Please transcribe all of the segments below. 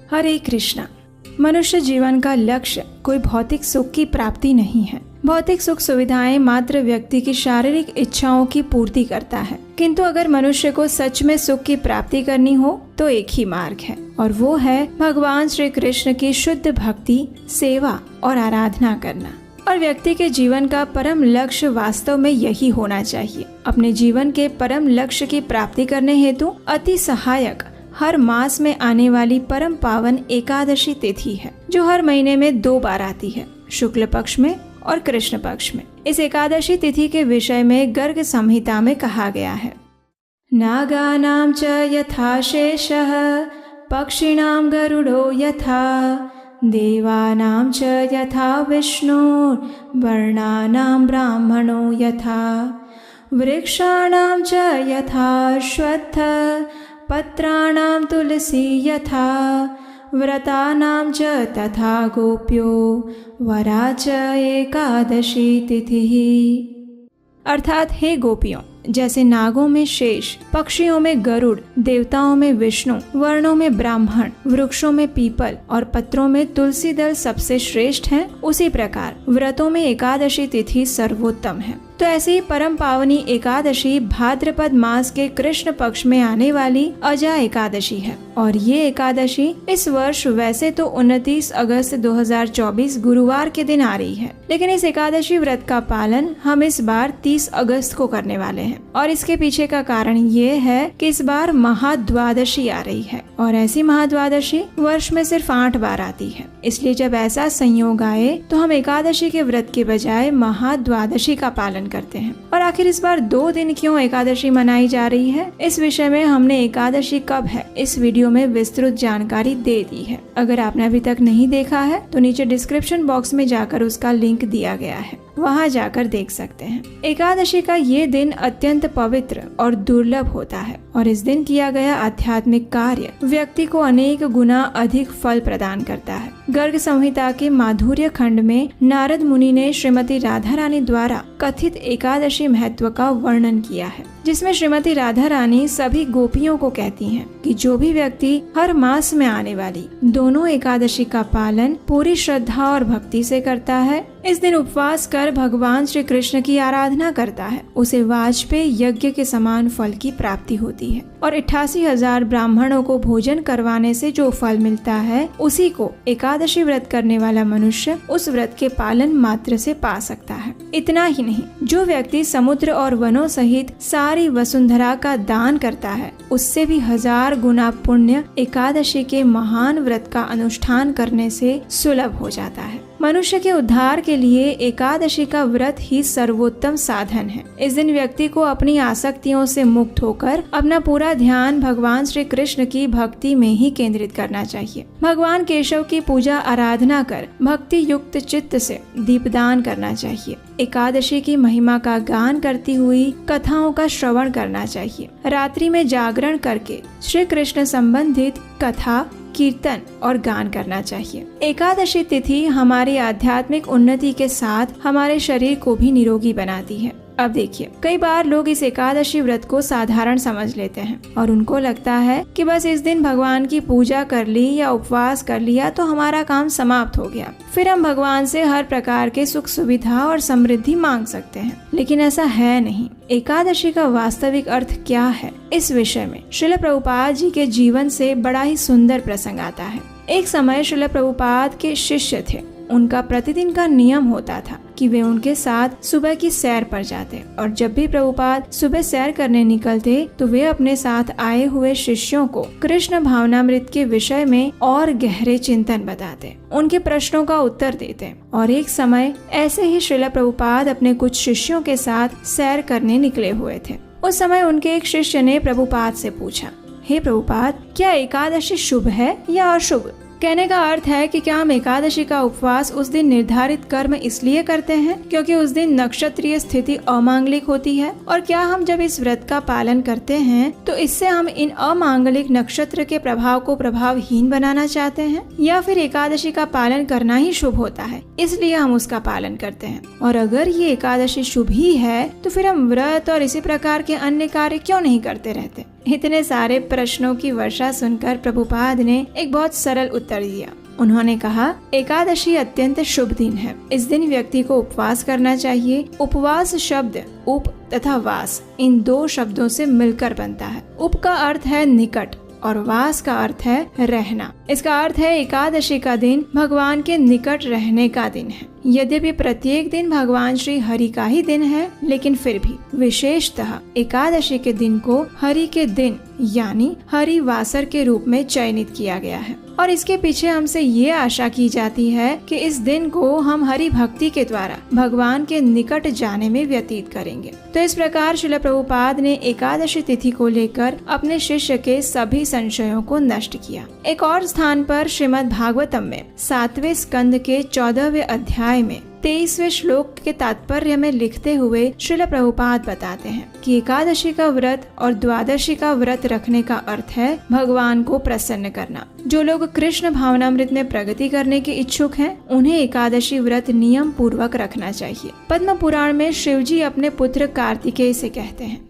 हरे कृष्णा। मनुष्य जीवन का लक्ष्य कोई भौतिक सुख की प्राप्ति नहीं है। भौतिक सुख सुविधाएं मात्र व्यक्ति की शारीरिक इच्छाओं की पूर्ति करता है, किंतु अगर मनुष्य को सच में सुख की प्राप्ति करनी हो तो एक ही मार्ग है, और वो है भगवान श्री कृष्ण की शुद्ध भक्ति, सेवा और आराधना करना। और व्यक्ति के जीवन का परम लक्ष्य वास्तव में यही होना चाहिए। अपने जीवन के परम लक्ष्य की प्राप्ति करने हेतु अति सहायक हर मास में आने वाली परम पावन एकादशी तिथि है, जो हर महीने में 2 बार आती है, शुक्ल पक्ष में और कृष्ण पक्ष में। इस एकादशी तिथि के विषय में गर्ग संहिता में कहा गया है, नागानां च यथा शेषः पक्षिणां गरुडो यथा देवानां च यथा विष्णु वर्णानां ब्राह्मणो यथा वृक्षाणां च यथा अश्वत्थ पत्राणां तुलसी यथा व्रतानां च तथा गोप्यो वरा च एकादशी तिथिः। अर्थात हे गोपियों, जैसे नागों में शेष, पक्षियों में गरुड़, देवताओं में विष्णु, वर्णों में ब्राह्मण, वृक्षों में पीपल और पत्रों में तुलसी दल सबसे श्रेष्ठ हैं, उसी प्रकार व्रतों में एकादशी तिथि सर्वोत्तम है। तो ऐसी ही परम पावनी एकादशी भाद्रपद मास के कृष्ण पक्ष में आने वाली अजा एकादशी है, और ये एकादशी इस वर्ष वैसे तो 29 अगस्त 2024 गुरुवार के दिन आ रही है, लेकिन इस एकादशी व्रत का पालन हम इस बार 30 अगस्त को करने वाले हैं। और इसके पीछे का कारण ये है कि इस बार महाद्वादशी आ रही है, और ऐसी महाद्वादशी वर्ष में सिर्फ 8 बार आती है। इसलिए जब ऐसा संयोग आए तो हम एकादशी के व्रत के बजाय महाद्वादशी का पालन करते हैं। और आखिर इस बार 2 दिन क्यों एकादशी मनाई जा रही है, इस विषय में हमने एकादशी कब है इस वीडियो में विस्तृत जानकारी दे दी है। अगर आपने अभी तक नहीं देखा है तो नीचे डिस्क्रिप्शन बॉक्स में जाकर उसका लिंक दिया गया है, वहाँ जाकर देख सकते हैं। एकादशी का ये दिन अत्यंत पवित्र और दुर्लभ होता है, और इस दिन किया गया आध्यात्मिक कार्य व्यक्ति को अनेक गुना अधिक फल प्रदान करता है। गर्ग संहिता के माधुर्य खंड में नारद मुनि ने श्रीमती राधा रानी द्वारा कथित एकादशी महत्व का वर्णन किया है, जिसमें श्रीमती राधा रानी सभी गोपियों को कहती हैं कि जो भी व्यक्ति हर मास में आने वाली दोनों एकादशी का पालन पूरी श्रद्धा और भक्ति से करता है, इस दिन उपवास कर भगवान श्री कृष्ण की आराधना करता है, उसे वाजपेयी यज्ञ के समान फल की प्राप्ति होती है। और 88,000 ब्राह्मणों को भोजन करवाने से जो फल मिलता है, उसी को एकादशी व्रत करने वाला मनुष्य उस व्रत के पालन मात्र से पा सकता है। इतना ही नहीं, जो व्यक्ति समुद्र और वनों सहित सारी वसुंधरा का दान करता है, उससे भी 1000 गुना पुण्य एकादशी के महान व्रत का अनुष्ठान करने से सुलभ हो जाता है। मनुष्य के उद्धार के लिए एकादशी का व्रत ही सर्वोत्तम साधन है। इस दिन व्यक्ति को अपनी आसक्तियों से मुक्त होकर अपना पूरा ध्यान भगवान श्री कृष्ण की भक्ति में ही केंद्रित करना चाहिए। भगवान केशव की पूजा आराधना कर भक्ति युक्त चित्त से दीपदान करना चाहिए। एकादशी की महिमा का गान करती हुई कथाओं का श्रवण करना चाहिए। रात्रि में जागरण करके श्री कृष्ण संबंधित कथा, कीर्तन और गान करना चाहिए। एकादशी तिथि हमारी आध्यात्मिक उन्नति के साथ हमारे शरीर को भी निरोगी बनाती है। अब देखिए, कई बार लोग इस एकादशी व्रत को साधारण समझ लेते हैं और उनको लगता है कि बस इस दिन भगवान की पूजा कर ली या उपवास कर लिया तो हमारा काम समाप्त हो गया, फिर हम भगवान से हर प्रकार के सुख सुविधा और समृद्धि मांग सकते हैं। लेकिन ऐसा है नहीं। एकादशी का वास्तविक अर्थ क्या है, इस विषय में श्रील प्रभुपाद जी के जीवन से बड़ा ही सुंदर प्रसंग आता है। एक समय श्रील प्रभुपाद के शिष्य थे। उनका प्रतिदिन का नियम होता था कि वे उनके साथ सुबह की सैर पर जाते, और जब भी प्रभुपाद सुबह सैर करने निकलते तो वे अपने साथ आए हुए शिष्यों को कृष्ण भावनामृत के विषय में और गहरे चिंतन बताते, उनके प्रश्नों का उत्तर देते। और एक समय ऐसे ही श्रील प्रभुपाद अपने कुछ शिष्यों के साथ सैर करने निकले हुए थे। उस समय उनके एक शिष्य ने प्रभुपाद से पूछा, हे प्रभुपाद, क्या एकादशी शुभ है या अशुभ? कहने का अर्थ है कि क्या हम एकादशी का उपवास उस दिन निर्धारित कर्म इसलिए करते हैं क्योंकि उस दिन नक्षत्रीय स्थिति अमांगलिक होती है, और क्या हम जब इस व्रत का पालन करते हैं तो इससे हम इन अमांगलिक नक्षत्र के प्रभाव को प्रभावहीन बनाना चाहते हैं, या फिर एकादशी का पालन करना ही शुभ होता है इसलिए हम उसका पालन करते हैं? और अगर ये एकादशी शुभ ही है तो फिर हम व्रत और इसी प्रकार के अन्य कार्य क्यों नहीं करते रहते? इतने सारे प्रश्नों की वर्षा सुनकर प्रभुपाद ने एक बहुत सरल उत्तर दिया। उन्होंने कहा, एकादशी अत्यंत शुभ दिन है। इस दिन व्यक्ति को उपवास करना चाहिए। उपवास शब्द उप तथा वास इन दो शब्दों से मिलकर बनता है। उप का अर्थ है निकट और वास का अर्थ है रहना। इसका अर्थ है एकादशी का दिन भगवान के निकट रहने का दिन है। यद्यपि प्रत्येक दिन भगवान श्री हरि का ही दिन है, लेकिन फिर भी विशेषतः एकादशी के दिन को हरि के दिन यानी हरिवासर के रूप में चयनित किया गया है और इसके पीछे हमसे ये आशा की जाती है कि इस दिन को हम हरि भक्ति के द्वारा भगवान के निकट जाने में व्यतीत करेंगे। तो इस प्रकार श्रील प्रभुपाद ने एकादशी तिथि को लेकर अपने शिष्य के सभी संशयों को नष्ट किया। एक और स्थान पर श्रीमद् भागवतम में 7वें स्कंद के 14वें अध्याय में 23वें श्लोक के तात्पर्य में लिखते हुए श्रील प्रभुपाद बताते हैं कि एकादशी का व्रत और द्वादशी का व्रत रखने का अर्थ है भगवान को प्रसन्न करना। जो लोग कृष्ण भावनामृत में प्रगति करने के इच्छुक हैं, उन्हें एकादशी व्रत नियम पूर्वक रखना चाहिए। पद्म पुराण में शिव जी अपने पुत्र कार्तिकेय से कहते हैं,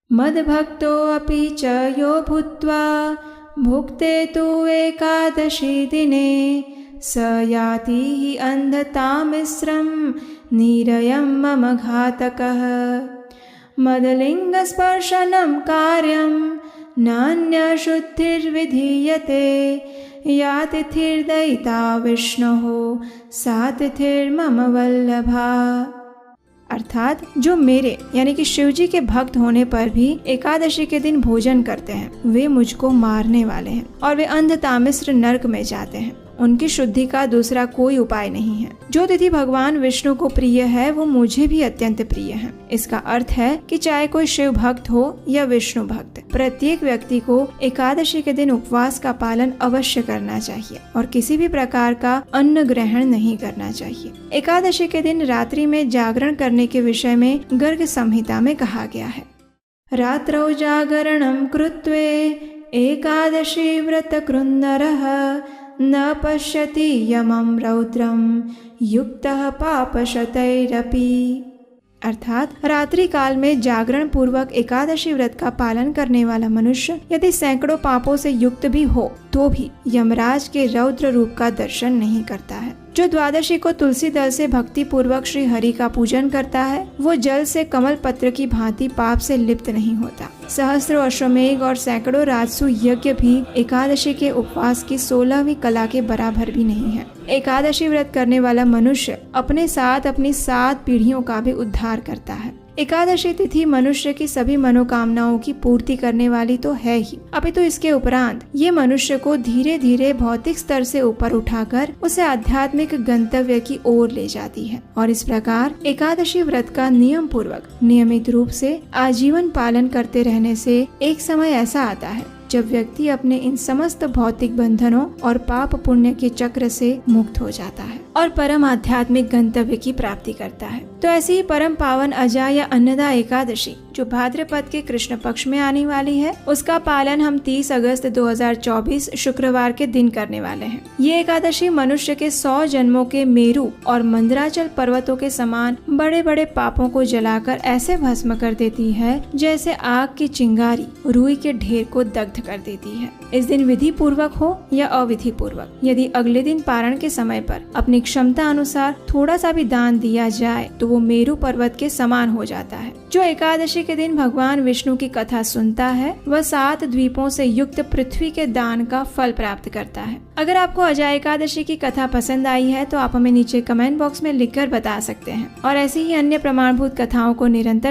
मद भक्तो अपि च यो भूत्वा भुक्ते तु एकादशी दिने स याति अंधतामिस्रं नीरयं मम घातकः मदलिंगस्पर्शनं कार्यं नान्यशुद्धिर्विधीयते या तिथिर्दयिता विष्णोः सा तिथिर्मम वल्लभा। अर्थात जो मेरे यानी कि शिव जी के भक्त होने पर भी एकादशी के दिन भोजन करते हैं, वे मुझको मारने वाले हैं और वे अंधतामिस्र नरक में जाते हैं। उनकी शुद्धि का दूसरा कोई उपाय नहीं है। जो तिथि भगवान विष्णु को प्रिय है वो मुझे भी अत्यंत प्रिय है। इसका अर्थ है कि चाहे कोई शिव भक्त हो या विष्णु भक्त, प्रत्येक व्यक्ति को एकादशी के दिन उपवास का पालन अवश्य करना चाहिए और किसी भी प्रकार का अन्न ग्रहण नहीं करना चाहिए। एकादशी के दिन रात्रि में जागरण करने के विषय में गर्ग संहिता में कहा गया है, रात्रौ जागरणं कृत्वे एकादशी व्रत कृन्नरः न पश्यति यमं रौद्रं युक्तः पापशतैरपि। अर्थात रात्रि काल में जागरण पूर्वक एकादशी व्रत का पालन करने वाला मनुष्य यदि सैकड़ों पापों से युक्त भी हो तो भी यमराज के रौद्र रूप का दर्शन नहीं करता है। जो द्वादशी को तुलसी दल से भक्ति पूर्वक श्री हरि का पूजन करता है, वो जल से कमल पत्र की भांति पाप से लिप्त नहीं होता। सहस्त्रों अश्वमेघ और सैकड़ों राजसु यज्ञ भी एकादशी के उपवास की 16वीं कला के बराबर भी नहीं है। एकादशी व्रत करने वाला मनुष्य अपने साथ अपनी 7 पीढ़ियों का भी उद्धार करता है। एकादशी तिथि मनुष्य की सभी मनोकामनाओं की पूर्ति करने वाली तो है ही, अपितु इसके उपरांत ये मनुष्य को धीरे धीरे भौतिक स्तर से ऊपर उठाकर उसे आध्यात्मिक गंतव्य की ओर ले जाती है। और इस प्रकार एकादशी व्रत का नियम पूर्वक नियमित रूप से आजीवन पालन करते रहने से एक समय ऐसा आता है जब व्यक्ति अपने इन समस्त भौतिक बंधनों और पाप पुण्य के चक्र से मुक्त हो जाता है और परम आध्यात्मिक गंतव्य की प्राप्ति करता है। तो ऐसी ही परम पावन अजा या अन्नदा एकादशी जो भाद्रपद के कृष्ण पक्ष में आने वाली है, उसका पालन हम 30 अगस्त 2024 शुक्रवार के दिन करने वाले हैं। ये एकादशी मनुष्य के 100 जन्मों के मेरु और मंदराचल पर्वतों के समान बड़े बड़े पापों को जलाकर ऐसे भस्म कर देती है जैसे आग की चिंगारी रुई के ढेर को दग्ध कर देती है। इस दिन विधि पूर्वक हो या अविधि पूर्वक यदि अगले दिन पारण के समय पर अपनी क्षमता अनुसार थोड़ा सा भी दान दिया जाए तो वो मेरु पर्वत के समान हो जाता है। जो एकादशी के दिन भगवान विष्णु की कथा सुनता है वह 7 द्वीपों से युक्त पृथ्वी के दान का फल प्राप्त करता है। अगर आपको अजा एकादशी की कथा पसंद आई है तो आप हमें नीचे कमेंट बॉक्स में लिखकर बता सकते हैं और ऐसी ही अन्य प्रमाणभूत कथाओं को निरंतर